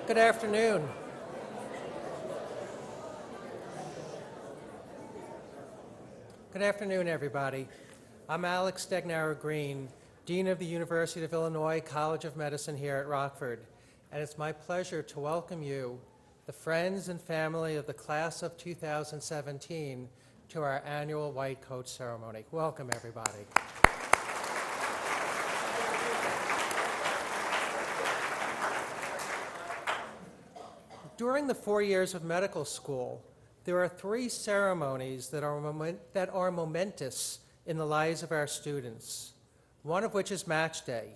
Good afternoon. Good afternoon, everybody. I'm Alex Stegnauer-Green, Dean of the University of Illinois College of Medicine here at Rockford, and it's my pleasure to welcome you, the friends and family of the class of 2017, to our annual White Coat Ceremony. Welcome, everybody. During the 4 years of medical school, there are 3 ceremonies that are momentous in the lives of our students, one of which is Match Day.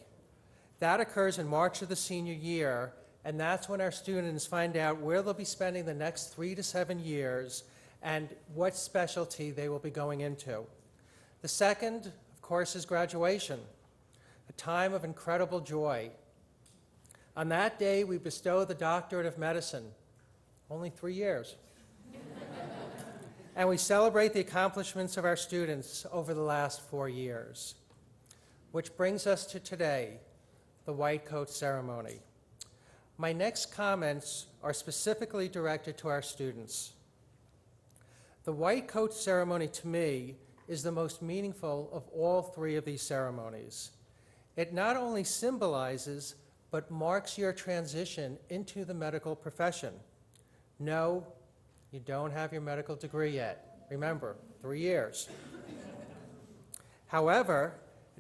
That occurs in March of the senior year, and that's when our students find out where they'll be spending the next 3 to 7 years and what specialty they will be going into. The second, of course, is graduation, a time of incredible joy. On that day, we bestow the doctorate of medicine, only 3 years. And we celebrate the accomplishments of our students over the last 4 years. Which brings us to today, the White Coat Ceremony. My next comments are specifically directed to our students. The White Coat Ceremony, to me, is the most meaningful of all 3 of these ceremonies. It not only symbolizes, but marks your transition into the medical profession. No, you don't have your medical degree yet. Remember, 3 years. However,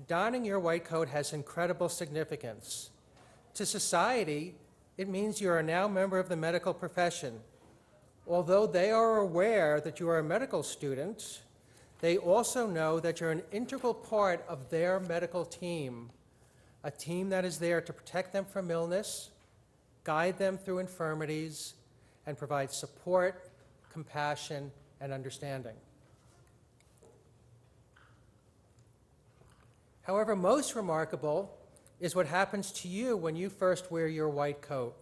donning your white coat has incredible significance. To society, it means you are now a member of the medical profession. Although they are aware that you are a medical student, they also know that you're an integral part of their medical team, a team that is there to protect them from illness, guide them through infirmities, and provide support, compassion, and understanding. However, most remarkable is what happens to you when you first wear your white coat.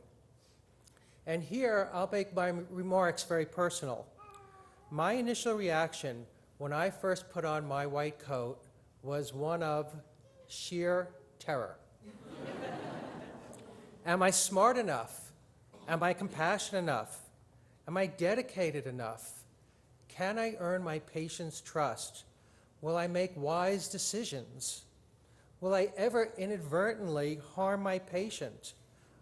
And here, I'll make my remarks very personal. My initial reaction when I first put on my white coat was one of sheer terror. Am I smart enough? Am I compassionate enough? Am I dedicated enough? Can I earn my patient's trust? Will I make wise decisions? Will I ever inadvertently harm my patient?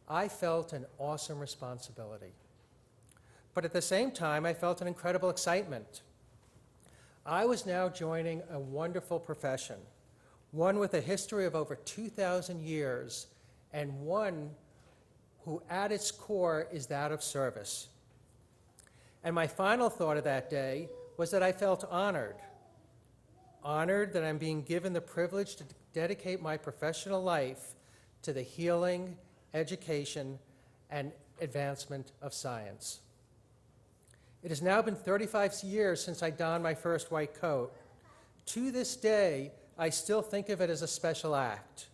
I felt an awesome responsibility. But at the same time, I felt an incredible excitement. I was now joining a wonderful profession, one with a history of over 2,000 years, and one who at its core is that of service. And my final thought of that day was that I felt honored that I'm being given the privilege to dedicate my professional life to the healing, education, and advancement of science. It has now been 35 years since I donned my first white coat. To this day, I still think of it as a special act.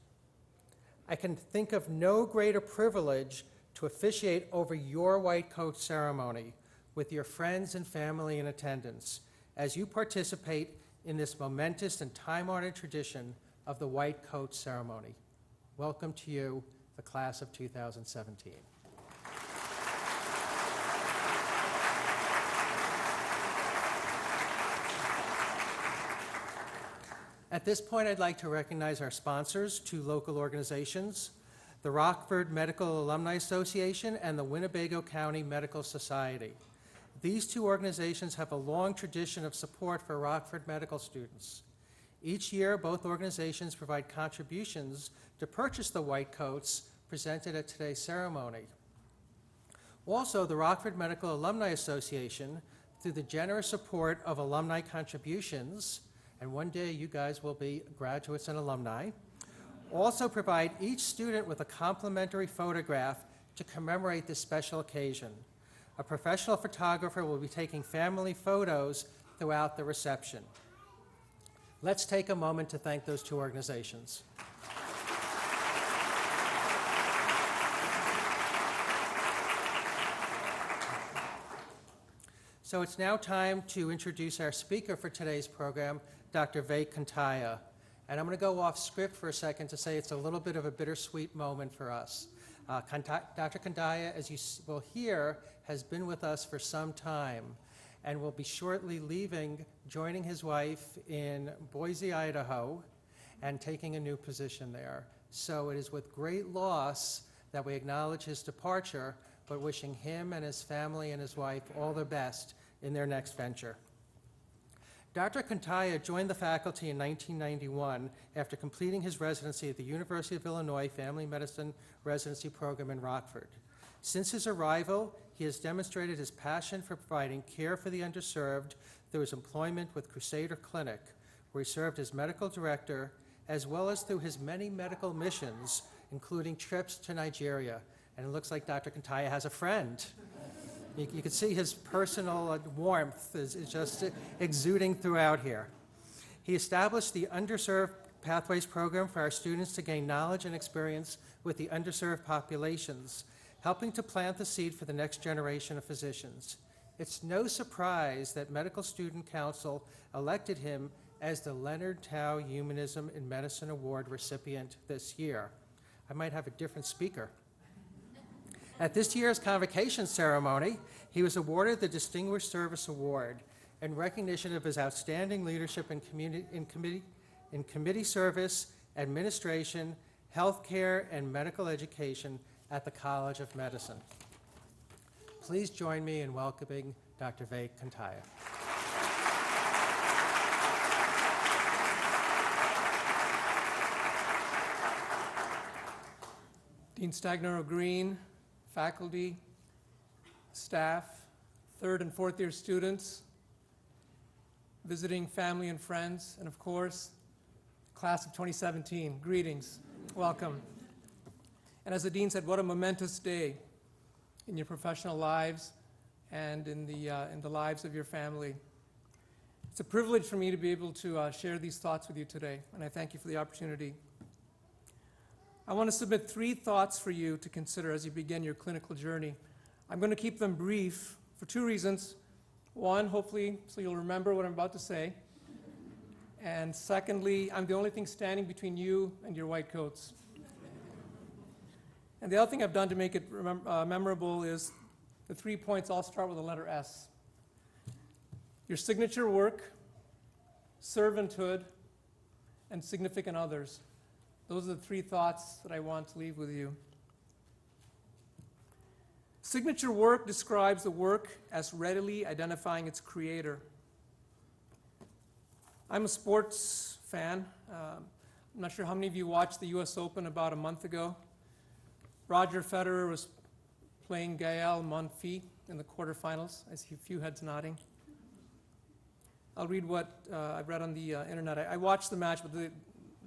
I can think of no greater privilege to officiate over your white coat ceremony with your friends and family in attendance as you participate in this momentous and time-honored tradition of the White Coat Ceremony. Welcome to you, the class of 2017. At this point, I'd like to recognize our sponsors, 2 local organizations, the Rockford Medical Alumni Association and the Winnebago County Medical Society. These 2 organizations have a long tradition of support for Rockford medical students. Each year, both organizations provide contributions to purchase the white coats presented at today's ceremony. Also, the Rockford Medical Alumni Association, through the generous support of alumni contributions, and one day you guys will be graduates and alumni, also provide each student with a complimentary photograph to commemorate this special occasion. A professional photographer will be taking family photos throughout the reception. Let's take a moment to thank those 2 organizations. So it's now time to introduce our speaker for today's program, Dr. Vivek Kantayya. And I'm going to go off script for a second to say it's a little bit of a bittersweet moment for us. Dr. Kandaya, as you will hear, has been with us for some time and will be shortly leaving, joining his wife in Boise, Idaho, and taking a new position there. So it is with great loss that we acknowledge his departure, but wishing him and his family and his wife all the best in their next venture. Dr. Kandaya joined the faculty in 1991 after completing his residency at the University of Illinois Family Medicine Residency Program in Rockford. Since his arrival, he has demonstrated his passion for providing care for the underserved through his employment with Crusader Clinic, where he served as medical director, as well as through his many medical missions, including trips to Nigeria. And it looks like Dr. Kandaya has a friend. You can see his personal warmth is just exuding throughout here. He established the Underserved Pathways program for our students to gain knowledge and experience with the underserved populations, helping to plant the seed for the next generation of physicians. It's no surprise that Medical Student Council elected him as the Leonard Tao Humanism in Medicine Award recipient this year. I might have a different speaker. At this year's convocation ceremony, he was awarded the Distinguished Service Award in recognition of his outstanding leadership in committee service, administration, healthcare, and medical education at the College of Medicine. Please join me in welcoming Dr. Vivek Kandaya. Dean Stagnaro-Green, faculty, staff, third and fourth year students, visiting family and friends, and of course, class of 2017, greetings, welcome. And as the Dean said, what a momentous day in your professional lives and in the lives of your family. It's a privilege for me to be able to share these thoughts with you today, and I thank you for the opportunity. I want to submit 3 thoughts for you to consider as you begin your clinical journey. I'm going to keep them brief for 2 reasons. One, hopefully, so you'll remember what I'm about to say. And secondly, I'm the only thing standing between you and your white coats. And the other thing I've done to make it memorable is the 3 points all start with the letter S. Your signature work, servanthood, and significant others. Those are the 3 thoughts that I want to leave with you. Signature work describes the work as readily identifying its creator. I'm a sports fan. I'm not sure how many of you watched the US Open about a month ago. Roger Federer was playing Gael Monfils in the quarterfinals. I see a few heads nodding. I'll read what I've read on the internet. I watched the match, but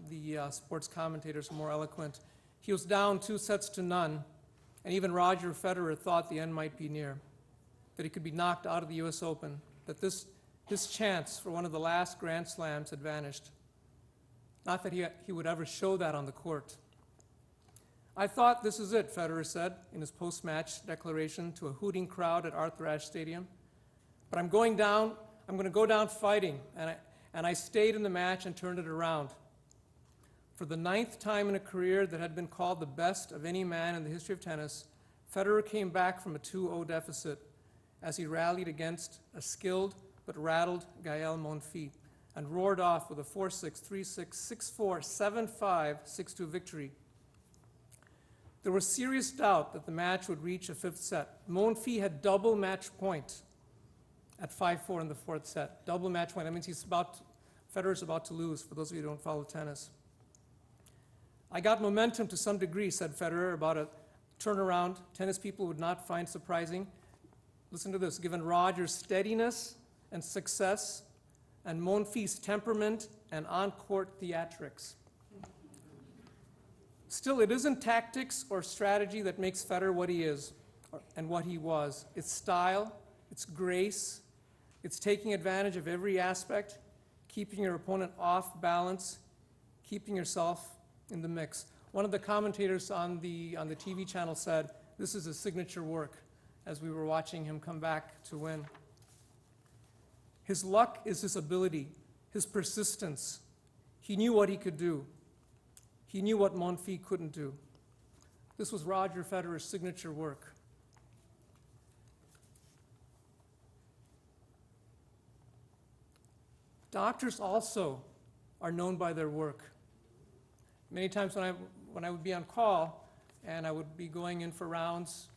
the sports commentators were more eloquent. He was down 2-0, and even Roger Federer thought the end might be near, that he could be knocked out of the US Open, that this chance for one of the last Grand Slams had vanished. Not that he would ever show that on the court. I thought this is it, Federer said in his post-match declaration to a hooting crowd at Arthur Ashe Stadium. But I'm going to go down fighting, and I stayed in the match and turned it around. For the 9th time in a career that had been called the best of any man in the history of tennis, Federer came back from a 2-0 deficit as he rallied against a skilled but rattled Gael Monfils and roared off with a 4-6, 3-6, 6-4, 7-5, 6-2 victory. There was serious doubt that the match would reach a 5th set. Monfils had double match point at 5-4 in the 4th set. Double match point. That means Federer's about to lose, for those of you who don't follow tennis. I got momentum to some degree, said Federer, about a turnaround tennis people would not find surprising. Listen to this. Given Roger's steadiness and success and Monfils' temperament and on-court theatrics. Still, it isn't tactics or strategy that makes Federer what he is and what he was. It's style, it's grace, it's taking advantage of every aspect, keeping your opponent off balance, keeping yourself in the mix. One of the commentators on the TV channel said, this is his signature work, as we were watching him come back to win. His luck is his ability, his persistence. He knew what he could do. He knew what Monfils couldn't do. This was Roger Federer's signature work. Doctors also are known by their work. Many times when I would be on call and I would be going in for rounds,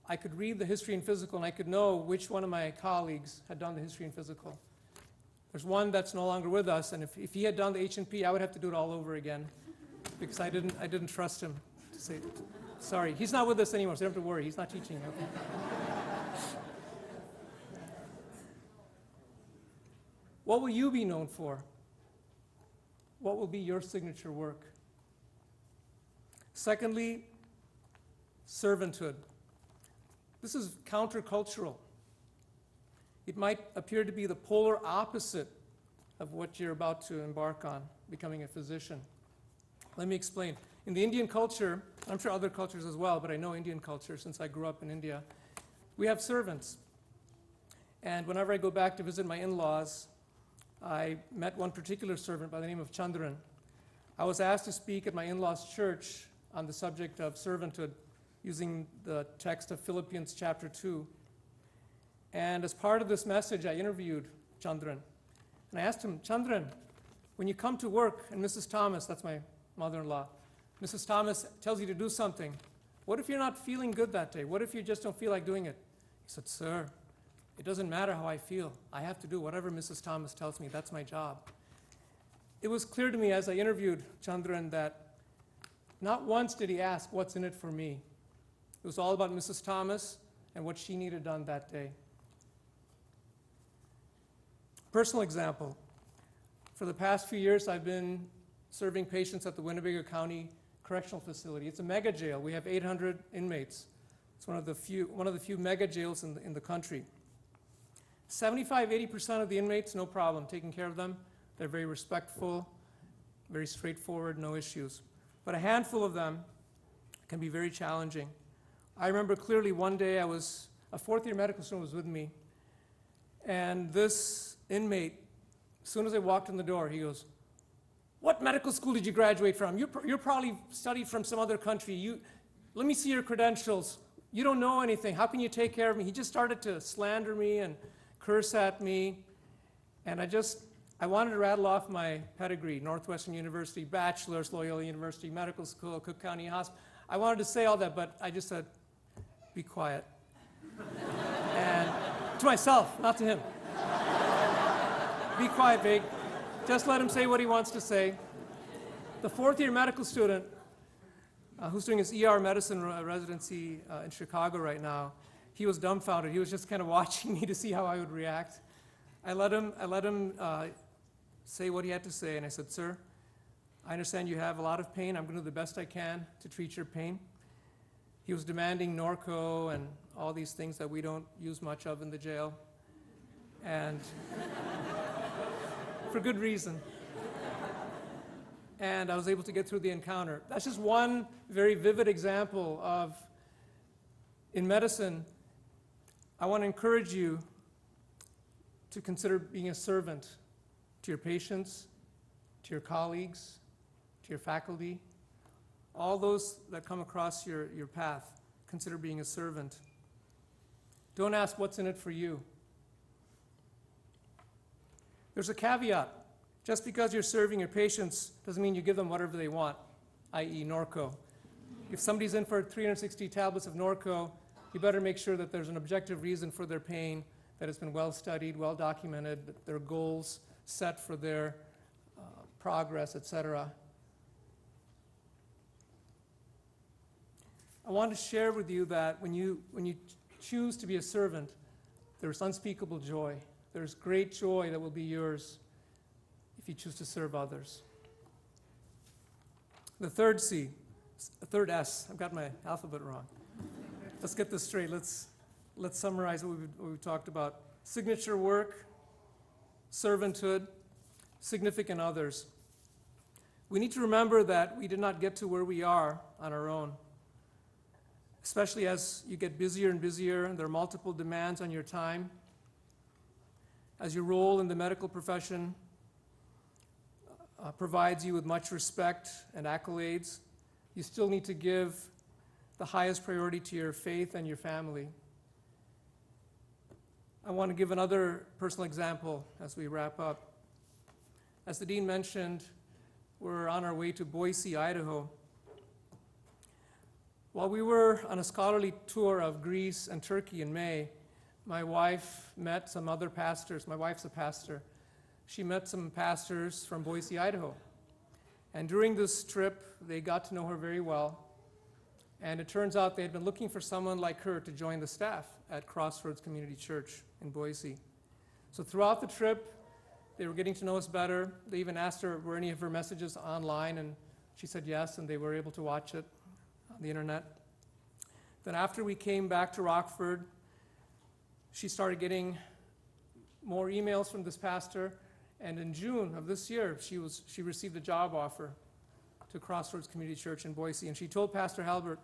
I could read the history and physical and I could know which one of my colleagues had done the history and physical. There's one that's no longer with us, and if he had done the H&P, I would have to do it all over again because I didn't trust him to say, sorry, he's not with us anymore, so you don't have to worry, he's not teaching. Okay. What will you be known for? What will be your signature work? Secondly, servanthood. This is countercultural. It might appear to be the polar opposite of what you're about to embark on, becoming a physician. Let me explain. In the Indian culture, I'm sure other cultures as well, but I know Indian culture since I grew up in India, we have servants. And whenever I go back to visit my in-laws, I met one particular servant by the name of Chandran. I was asked to speak at my in-laws' church on the subject of servanthood using the text of Philippians chapter 2. And as part of this message, I interviewed Chandran. And I asked him, Chandran, when you come to work, and Mrs. Thomas, that's my mother-in-law, Mrs. Thomas tells you to do something, what if you're not feeling good that day? What if you just don't feel like doing it? He said, sir, it doesn't matter how I feel. I have to do whatever Mrs. Thomas tells me. That's my job. It was clear to me as I interviewed Chandran that not once did he ask, what's in it for me? It was all about Mrs. Thomas and what she needed done that day. Personal example. For the past few years, I've been serving patients at the Winnebago County Correctional Facility. It's a mega jail. We have 800 inmates. It's one of the few mega jails in the country. 75–80% of the inmates, no problem, taking care of them. They're very respectful, very straightforward, no issues. But a handful of them can be very challenging. I remember clearly one day a fourth-year medical student was with me, and this inmate, as soon as I walked in the door, he goes, what medical school did you graduate from? You're probably studied from some other country. Let me see your credentials. You don't know anything. How can you take care of me? He just started to slander me and curse at me. And I wanted to rattle off my pedigree, Northwestern University, bachelor's, Loyola University, medical school, Cook County Hospital. I wanted to say all that, but I just said, be quiet. And to myself, not to him. Be quiet, Vig. Just let him say what he wants to say. The fourth-year medical student who's doing his ER medicine residency in Chicago right now, he was dumbfounded. He was just kind of watching me to see how I would react. I let him say what he had to say, and I said, sir, I understand you have a lot of pain. I'm going to do the best I can to treat your pain. He was demanding Norco and all these things that we don't use much of in the jail, and for good reason. And I was able to get through the encounter. That's just one very vivid example of, in medicine, I want to encourage you to consider being a servant to your patients, to your colleagues, to your faculty, all those that come across your path. Consider being a servant. Don't ask what's in it for you. There's a caveat. Just because you're serving your patients doesn't mean you give them whatever they want, i.e. Norco. If somebody's in for 360 tablets of Norco, you better make sure that there's an objective reason for their pain, that it's been well studied, well documented, that there are goals set for their progress, etc. I want to share with you that when you choose to be a servant, there's unspeakable joy. There's great joy that will be yours if you choose to serve others. The third S, I've got my alphabet wrong. Let's get this straight. Let's summarize what we've talked about. Signature work, servanthood, significant others. We need to remember that we did not get to where we are on our own. Especially as you get busier and busier, and there are multiple demands on your time. As your role in the medical profession provides you with much respect and accolades, you still need to give the highest priority to your faith and your family. I want to give another personal example as we wrap up. As the Dean mentioned, we're on our way to Boise, Idaho. While we were on a scholarly tour of Greece and Turkey in May, my wife met some other pastors. My wife's a pastor. She met some pastors from Boise, Idaho. And during this trip, they got to know her very well. And it turns out they had been looking for someone like her to join the staff at Crossroads Community Church in Boise. So throughout the trip, they were getting to know us better. They even asked her, were any of her messages online? And she said yes, and they were able to watch it on the internet. Then after we came back to Rockford, she started getting more emails from this pastor. And in June of this year, she received a job offer to Crossroads Community Church in Boise. And she told Pastor Halbert,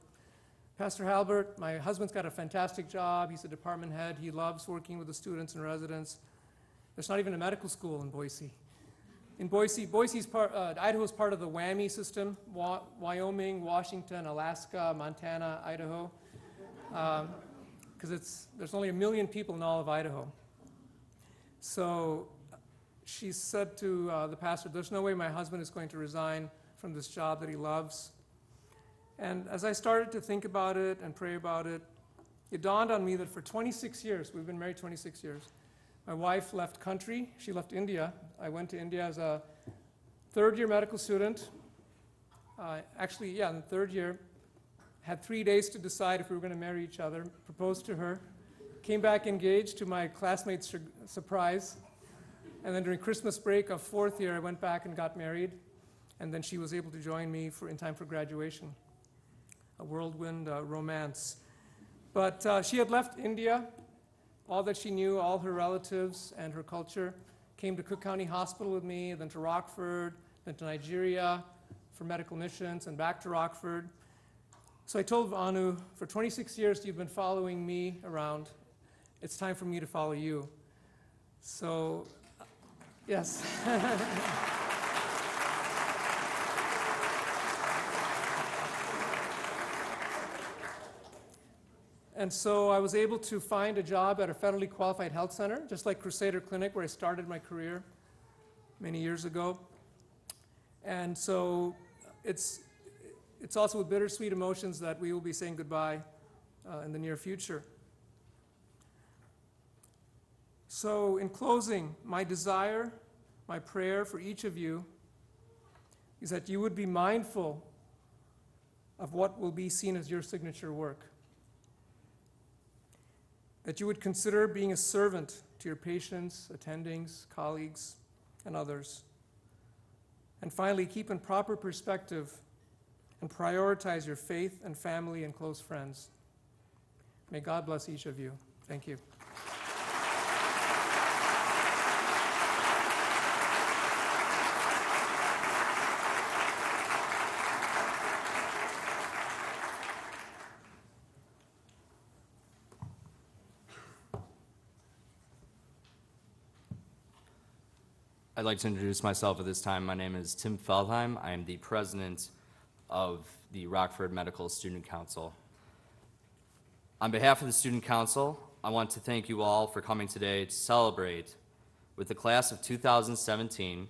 Pastor Halbert, my husband's got a fantastic job. He's a department head. He loves working with the students and residents. There's not even a medical school in Boise. In Boise, Idaho is part of the WWAMI system, Wyoming, Washington, Alaska, Montana, Idaho, because there's only 1 million people in all of Idaho. So she said to the pastor, there's no way my husband is going to resign from this job that he loves. And as I started to think about it and pray about it, it dawned on me that for 26 years, we've been married 26 years, my wife left country. She left India. I went to India as a third-year medical student. In the third year, had 3 days to decide if we were going to marry each other, proposed to her, came back engaged to my classmates' surprise, and then during Christmas break of fourth year, I went back and got married, and then she was able to join me in time for graduation. A whirlwind romance. But she had left India. All that she knew, all her relatives and her culture, came to Cook County Hospital with me, then to Rockford, then to Nigeria for medical missions, and back to Rockford. So I told Vanu, for 26 years you've been following me around. It's time for me to follow you. So, yes. And so I was able to find a job at a federally qualified health center, just like Crusader Clinic, where I started my career many years ago. And so it's also with bittersweet emotions that we will be saying goodbye in the near future. So in closing, my desire, my prayer for each of you is that you would be mindful of what will be seen as your signature work. That you would consider being a servant to your patients, attendings, colleagues, and others. And finally, keep in proper perspective and prioritize your faith and family and close friends. May God bless each of you. Thank you. I'd like to introduce myself at this time. My name is Tim Feldheim. I am the president of the Rockford Medical Student Council. On behalf of the Student Council, I want to thank you all for coming today to celebrate with the class of 2017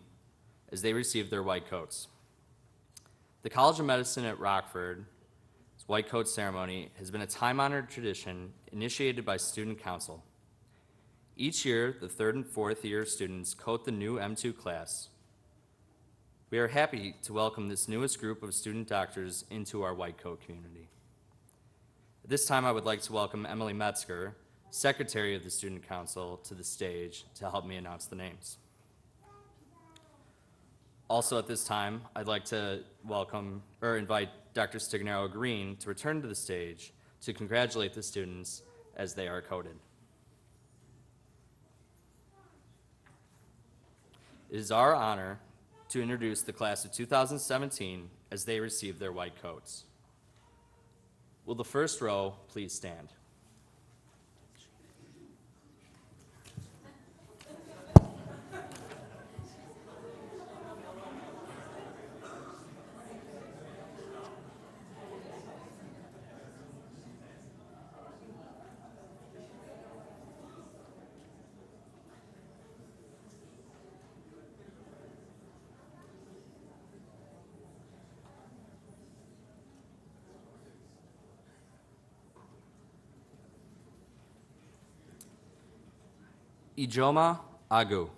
as they received their white coats. The College of Medicine at Rockford's white coat ceremony has been a time-honored tradition initiated by Student Council. Each year, the third and fourth year students coat the new M2 class. We are happy to welcome this newest group of student doctors into our white coat community. At this time, I would like to welcome Emily Metzger, Secretary of the Student Council, to the stage to help me announce the names. Also at this time, I'd like to invite Dr. Stignaro Green to return to the stage to congratulate the students as they are coated. It is our honor to introduce the class of 2017 as they receive their white coats. Will the first row please stand? Ijoma Agu.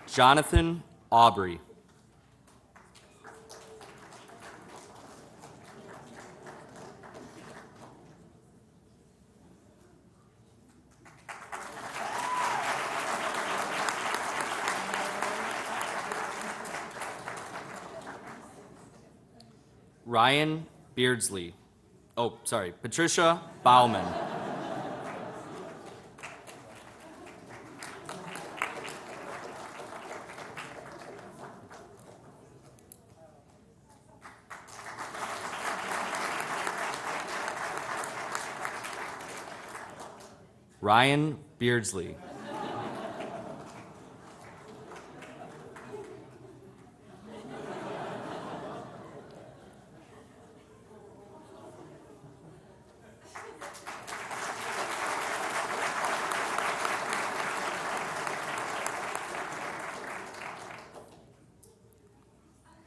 Jonathan Aubrey. Ryan Beardsley. Oh, sorry, Patricia Bauman. Ryan Beardsley.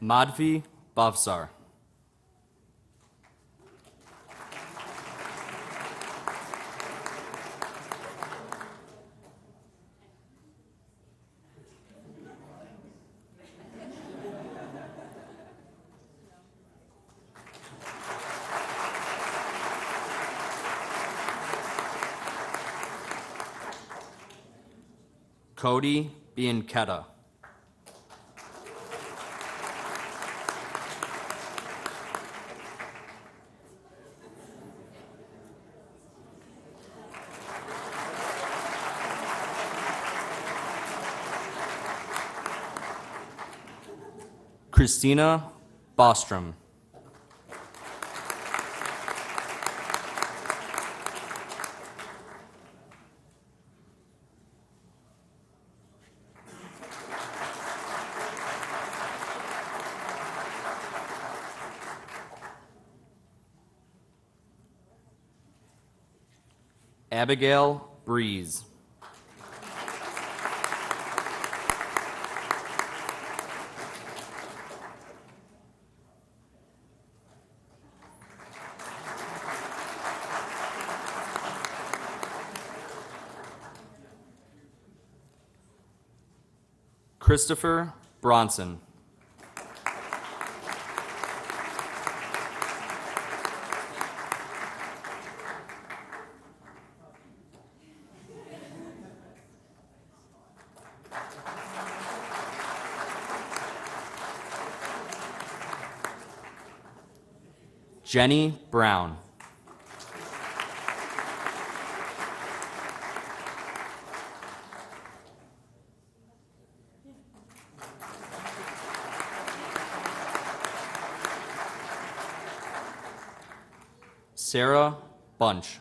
Madhvi Bhavsar. Cody Bianchetta. Christina Bostrom. Abigail Breeze. Christopher Bronson. Jenny Brown. Sarah Bunch.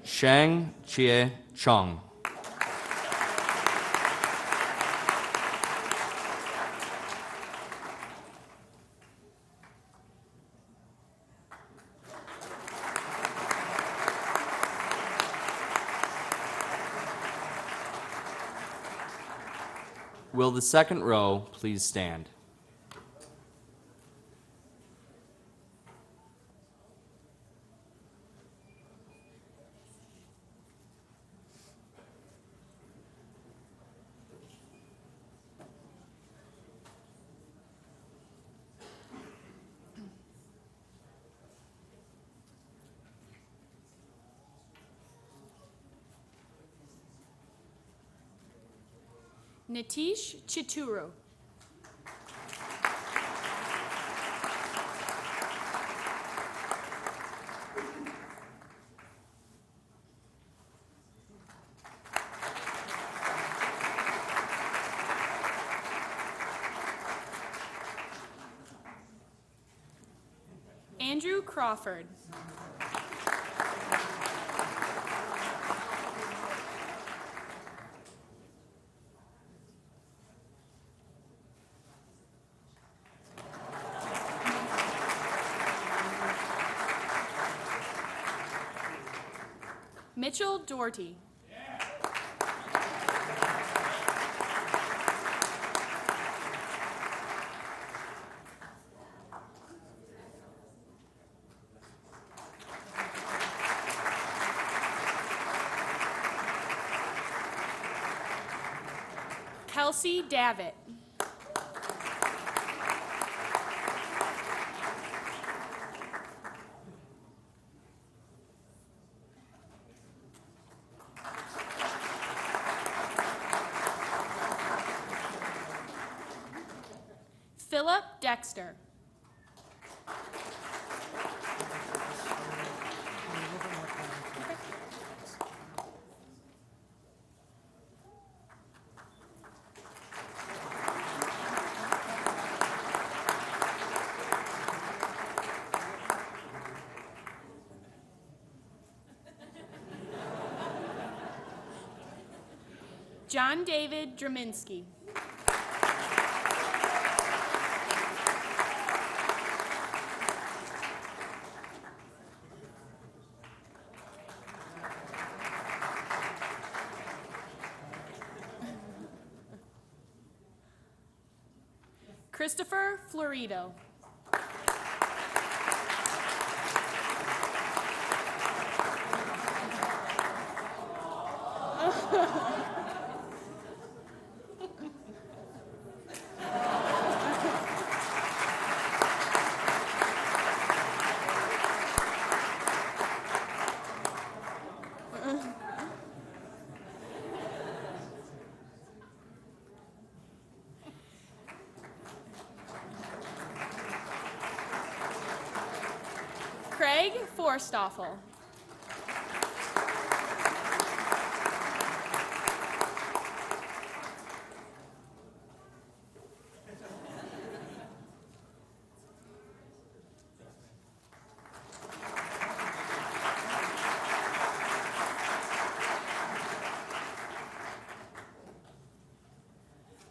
Shang Chie Chung. Will the second row please stand? Nitish Chituru. Andrew Crawford. Mitchell Doherty. Kelsey Davitt. Philip Dexter. John David Draminsky. Christopher Florido. Craig Forstoffel.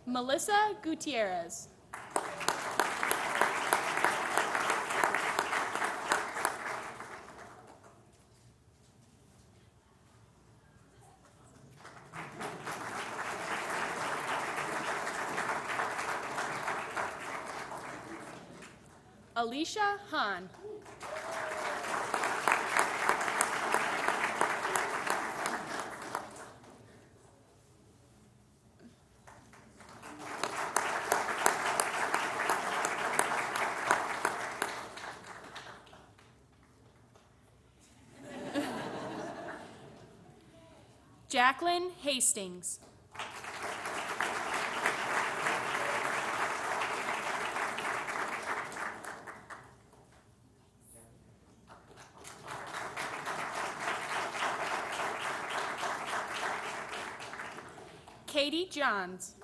Melissa Gutierrez. Alicia Hahn. Jacqueline Hastings. Katie Johns.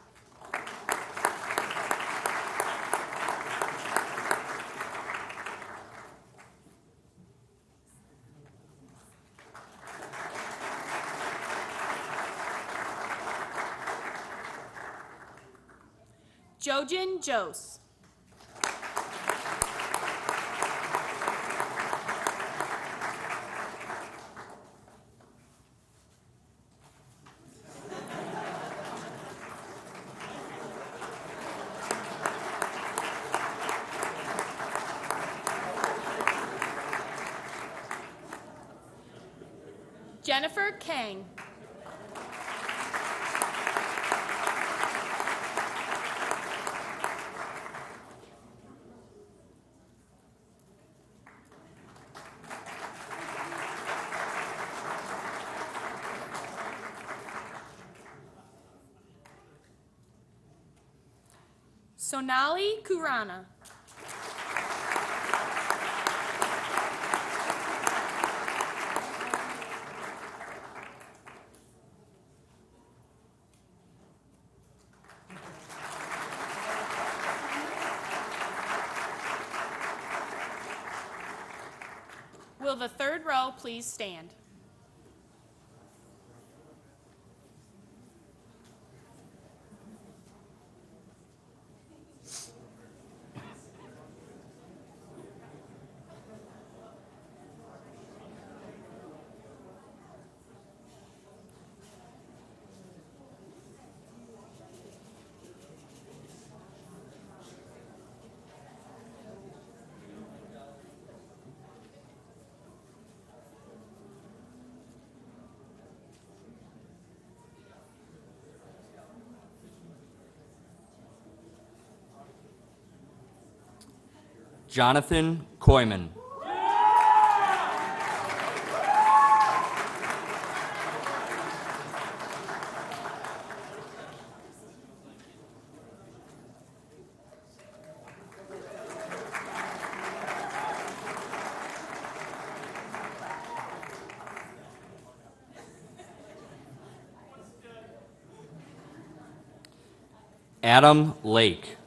Jojin Jose. Jennifer Kang. Sonali Kurana. Will the third row please stand? Jonathan Koyman. Adam Lake.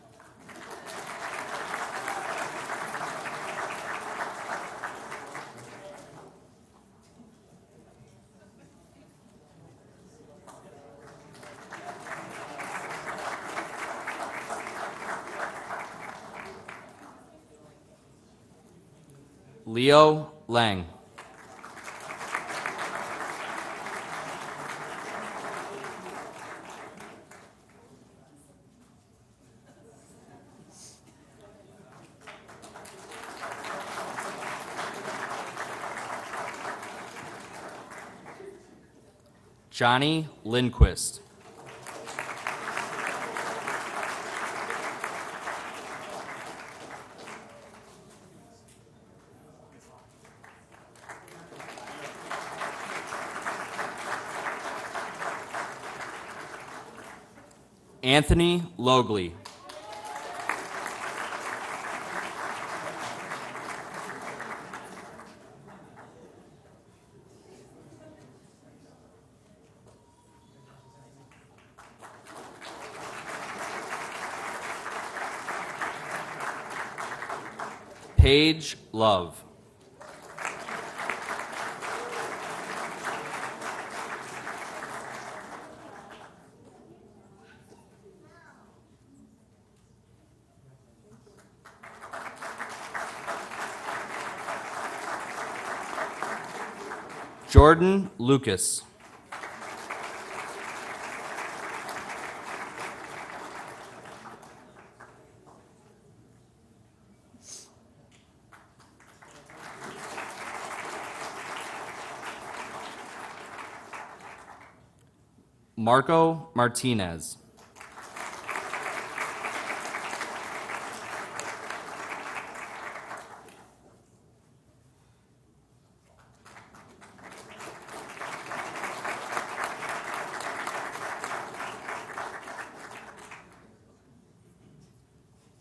Leo Lang. Johnny Lindquist. Anthony Logley. Paige Love. Jordan Lucas. Marco Martinez.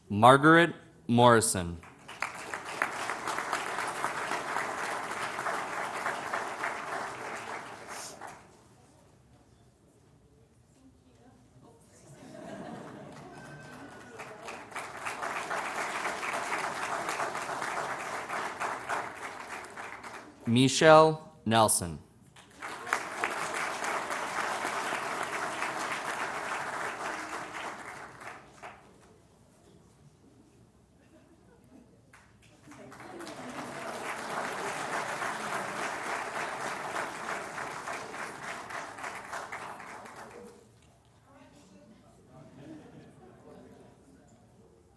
Margaret Morrison. Michelle Nelson.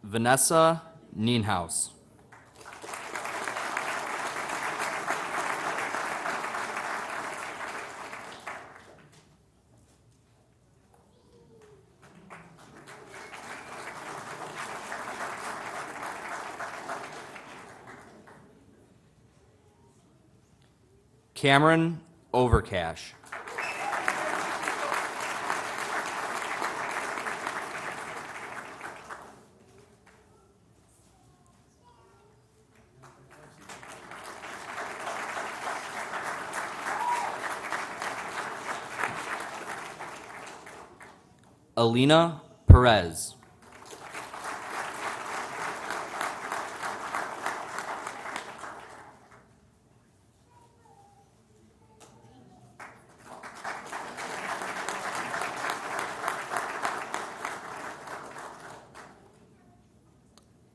Vanessa Nienhaus. Cameron Overcash. Alina Perez.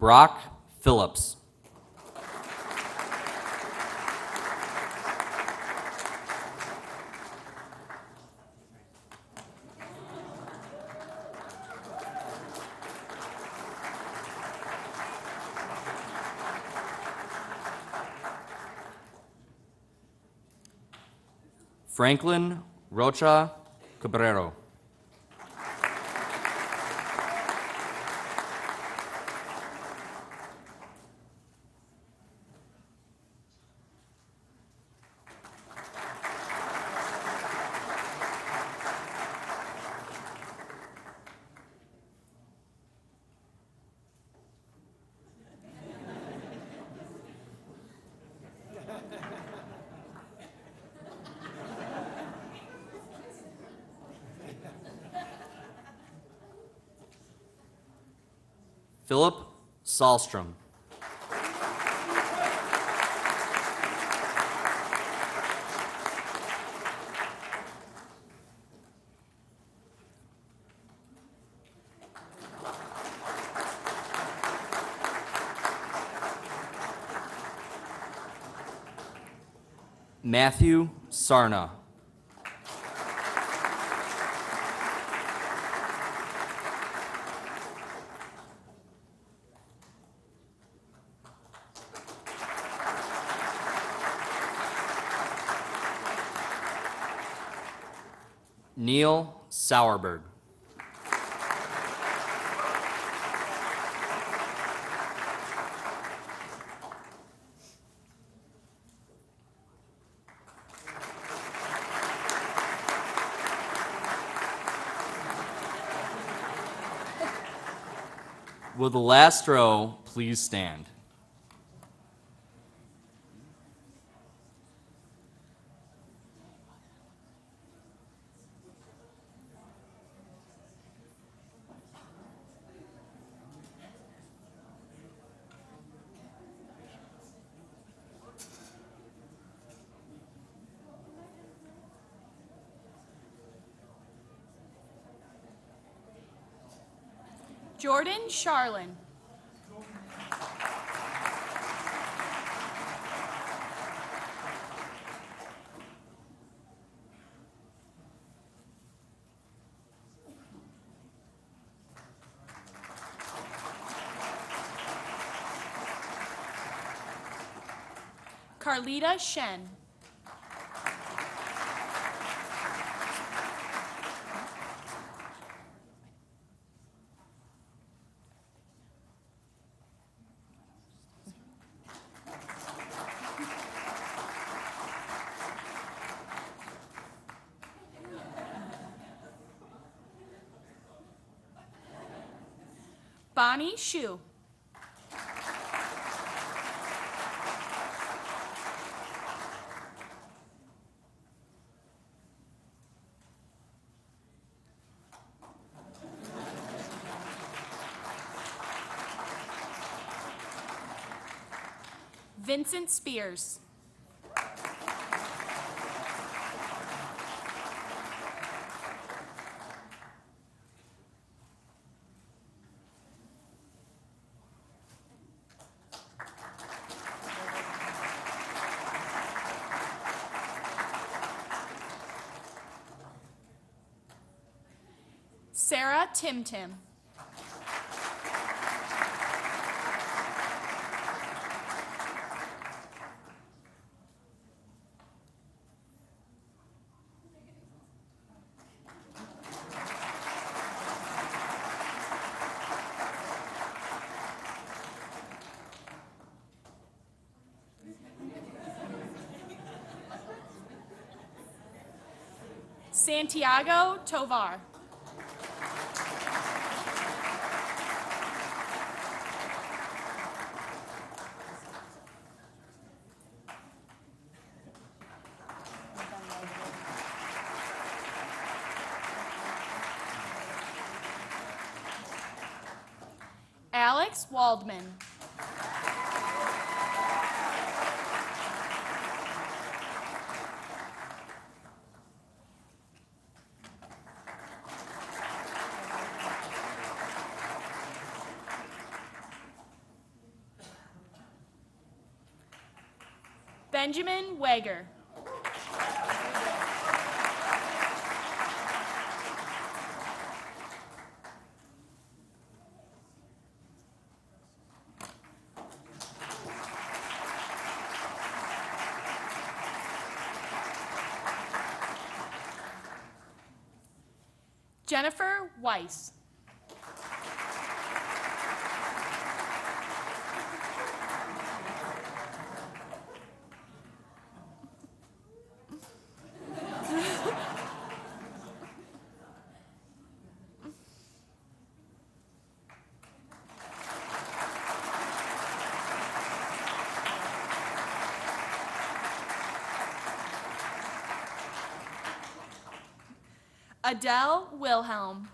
Brock Phillips. Franklin Rocha Cabrero. Philip Sahlstrom. Matthew Sarna. Neil Sauerberg. Will the last row please stand? Jordan Charlin. Carlita Shen. Bonnie Shu. Vincent Spears. Sarah Tim Tim. Santiago Tovar. Alex Waldman. Benjamin Wager. Jennifer Weiss. Adele Wilhelm.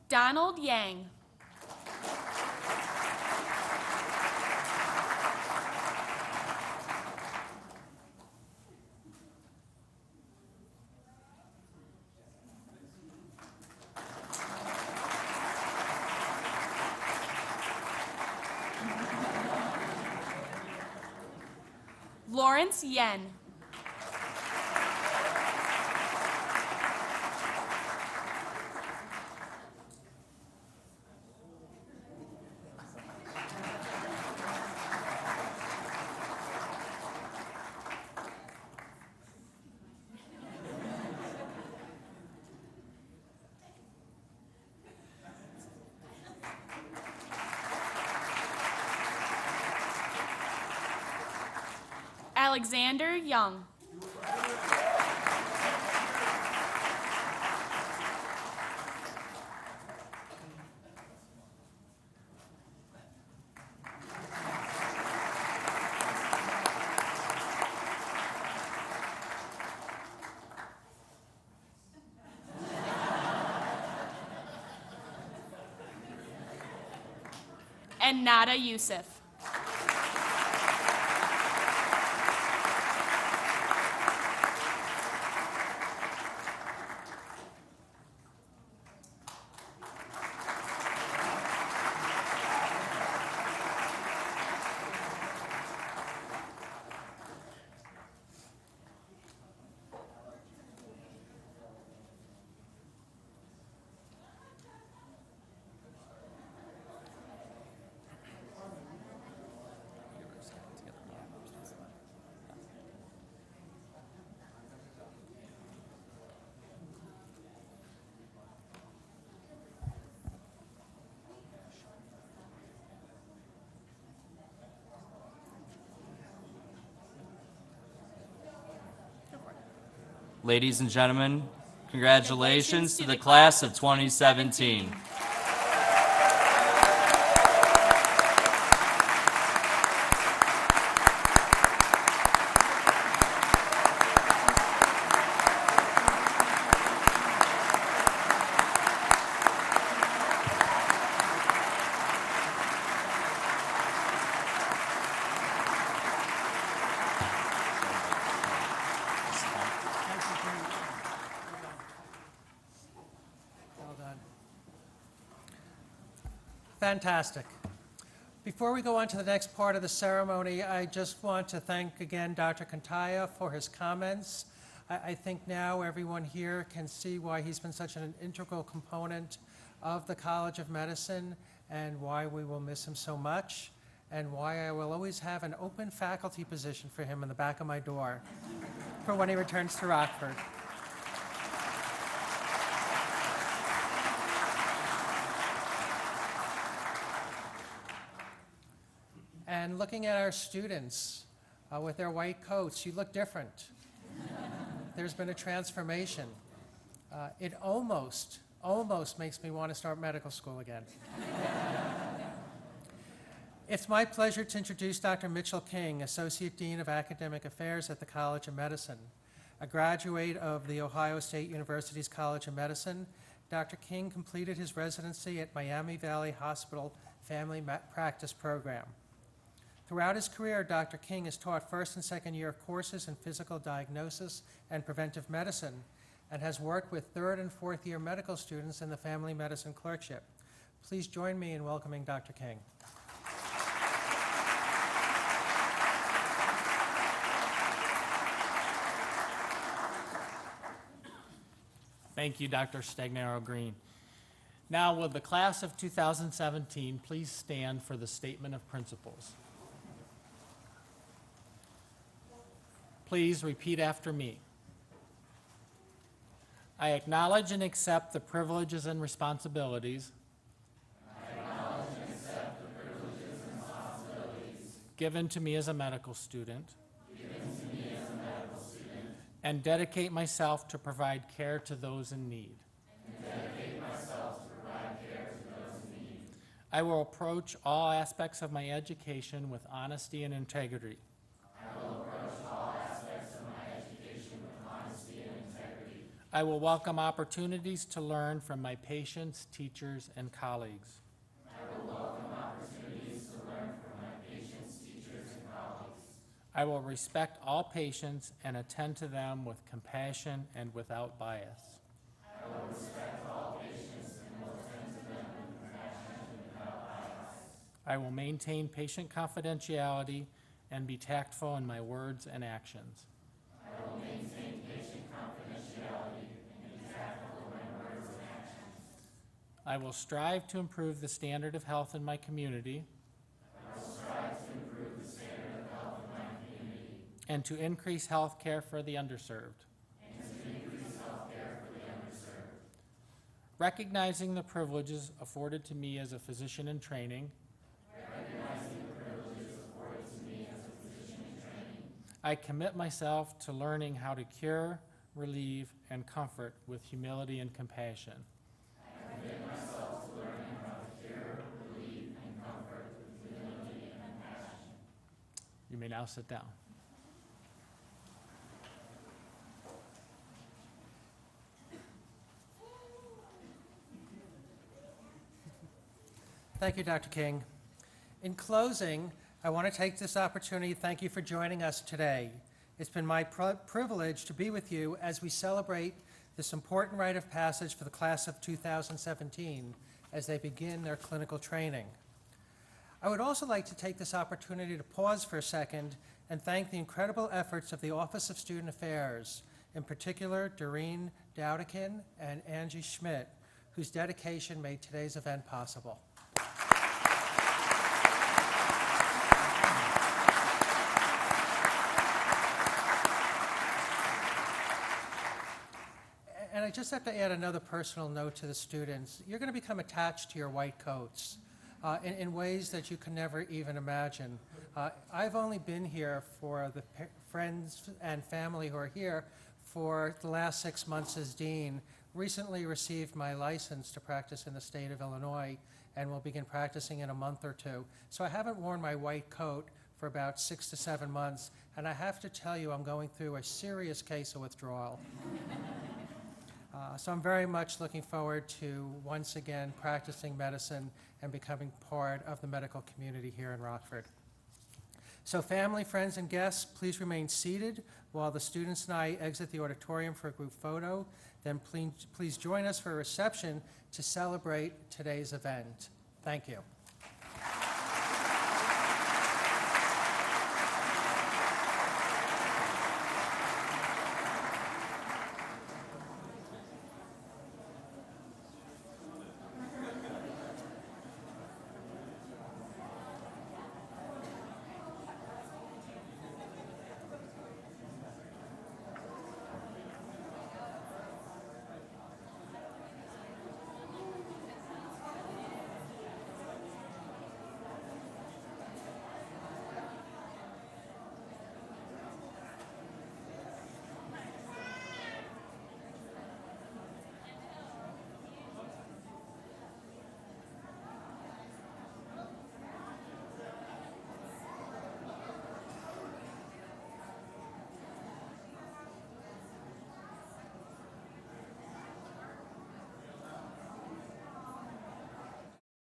Donald Yang. Lawrence Yen. Alexander Young. And Nada Youssef. Ladies and gentlemen, congratulations to the class of 2017. Well done. Fantastic. Before we go on to the next part of the ceremony, I just want to thank again Dr. Cantaya for his comments. I think now everyone here can see why he's been such an integral component of the College of Medicine and why we will miss him so much and why I will always have an open faculty position for him in the back of my door for when he returns to Rockford. And looking at our students with their white coats, you look different. There's been a transformation. It almost makes me want to start medical school again. It's my pleasure to introduce Dr. Mitchell King, Associate Dean of Academic Affairs at the College of Medicine. A graduate of The Ohio State University's College of Medicine, Dr. King completed his residency at Miami Valley Hospital Practice Program. Throughout his career, Dr. King has taught first and second year courses in physical diagnosis and preventive medicine, and has worked with third and fourth year medical students in the family medicine clerkship. Please join me in welcoming Dr. King. Thank you, Dr. Stagnaro-Green. Now, will the class of 2017 please stand for the statement of principles? Please repeat after me. I acknowledge and accept the privileges and responsibilities given to me as a medical student, and dedicate myself to provide care to those in need. I will approach all aspects of my education with honesty and integrity. I will welcome opportunities to learn from my patients, teachers, and colleagues. I will respect all patients and attend to them with compassion and without bias. I will maintain patient confidentiality and be tactful in my words and actions. I will strive to improve the standard of health in my community. And to increase health care for the underserved. Recognizing the privileges afforded to me as a physician in training. I commit myself to learning how to cure, relieve, and comfort with humility and compassion. You may now sit down. Thank you, Dr. King. In closing, I want to take this opportunity to thank you for joining us today. It's been my privilege to be with you as we celebrate this important rite of passage for the class of 2017 as they begin their clinical training. I would also like to take this opportunity to pause for a second and thank the incredible efforts of the Office of Student Affairs, in particular Doreen Dowdikin and Angie Schmidt, whose dedication made today's event possible. And I just have to add another personal note to the students. You're going to become attached to your white coats in ways that you can never even imagine. I've only been here for the friends and family who are here for the last 6 months as dean. Recently received my license to practice in the state of Illinois and will begin practicing in a month or two. So I haven't worn my white coat for about 6 to 7 months, and I have to tell you I'm going through a serious case of withdrawal. So I'm very much looking forward to once again practicing medicine and becoming part of the medical community here in Rockford. So family, friends, and guests, please remain seated while the students and I exit the auditorium for a group photo. Then please join us for a reception to celebrate today's event. Thank you.